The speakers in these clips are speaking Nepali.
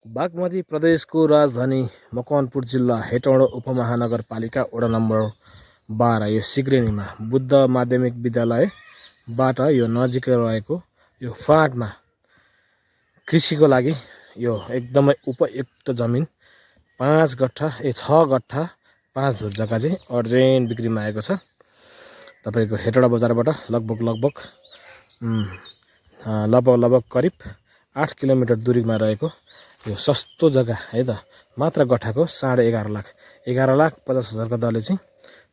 बागमती प्रदेशको राजधानी मकवानपुर जिल्ला हेटौँडा उपमहानगरपालिका वडा नम्बर 12 यो सिग्रेनीमा बुद्ध माध्यमिक विद्यालयबाट यो नजिकै रहेको यो फाँटमा कृषिको लागि यो एकदमै उपयुक्त जमिन 5 गट्ठा 6 गट्ठा 5 धुर जग्गा चाहिँ अर्जेन्ट बिक्रीमा आएको छ। तपाईको हेटौँडा बजारबाट लगभग करिब 8 किलोमिटर दूरीमा रहेको यो सस्तो जग्गा है त। मात्र गट्ठाको 11.5 लाख 11,50,000 को दरले चाहिँ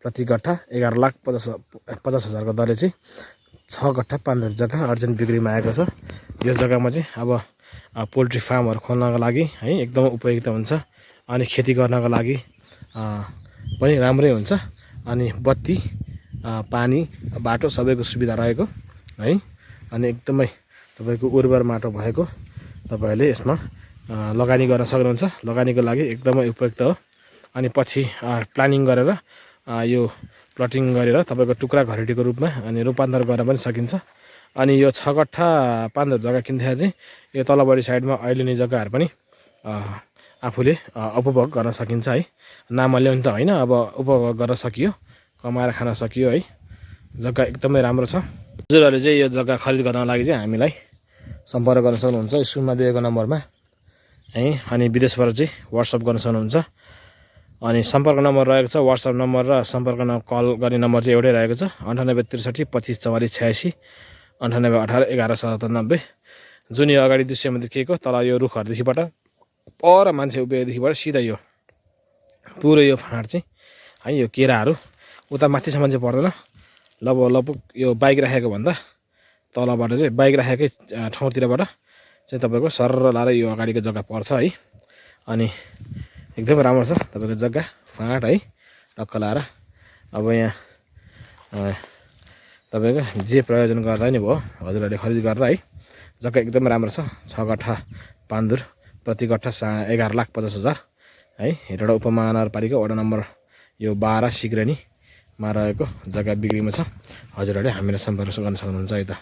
प्रति गट्ठा 11,50,000 को दरले चाहिँ 6 गट्ठा 5 धुर जग्गा अर्जेन्ट बिक्रीमा आएको छ। यो जग्गामा चाहिँ अब पोल्ट्री फार्महरु खोल्नको लागि है एकदमै उपयुक्त हुन्छ। अनि खेती गर्नको लागि पनि राम्रै हुन्छ। अनि बत्ती पानी बाटो सबैको सुविधा रहेको है। अनि एकदमै तपाईको उर्वर माटो भएको तपाईहरुले यसमा लगानी गर्न सक्नुहुन्छ। लगानीको लागि एकदमै उपयुक्त हो। अनि पछि प्लानिङ गरेर यो प्लटिङ गरेर तपाईको टुक्रा घरेटीको रूपमा अनि रूपान्तरण गर्न पनि सकिन्छ। अनि यो 6 गट्ठा 5 धुर जग्गा किन्दाखेरि चाहिँ यो तलबडी साइडमा अहिले जग्गाहरु पनि आफूले उपभोग गर्न सकिन्छ है। नामले नि त हैन, अब उपभोग गर्न सकियो, कमाएर खान सकियो है। जग्गा एकदमै राम्रो छ। हजुरहरुले चाहिँ यो जग्गा खरिद गर्नको लागि चाहिँ हामीलाई सम्पर्क गर्न सक्नुहुन्छ स्क्रिनमा दिएको नम्बरमा है। अनि विदेशबाट चाहिँ WhatsApp गर्न सक्नुहुन्छ। अनि सम्पर्क नम्बर रहेको छ WhatsApp नम्बर र सम्पर्क कल गर्ने नम्बर चाहिँ एउटै रहेको छ 98 63 25 44 86 98 18 11 97। जुन यो अगाडि दृश्यमा देखिएको तल यो रुखहरुदेखिबाट पर मान्छे उभिएदेखिबाट सिधा यो पुरो यो फाँट चाहिँ है यो केराहरु उता माथिसम्म चाहिँ पर्दैन। लगभग यो बाइक राखेको भन्दा तलबाट चाहिँ बाइक राखेकै ठाउँतिरबाट चाहिँ तपाईको सरर लाएर यो अगाडिको जग्गा पर्छ है। अनि एकदमै राम्रो छ तपाईको जग्गा फाँट है टक्क लाएर। अब यहाँ तपाईको जे प्रयोजन गर्दा नि भयो हजुरहरुले खरिद गरेर है। जग्गा एकदमै राम्रो छ 6 गट्ठा 5 धुर प्रति गट्ठा 11,50,000 है। हेटौँडा उपमहानगरपालिका वडा नम्बर यो 12 सिग्रेनीमा रहेको जग्गा बिक्रीमा छ। हजुरहरुले हामीलाई सम्पर्क गर्न सक्नुहुन्छ है त।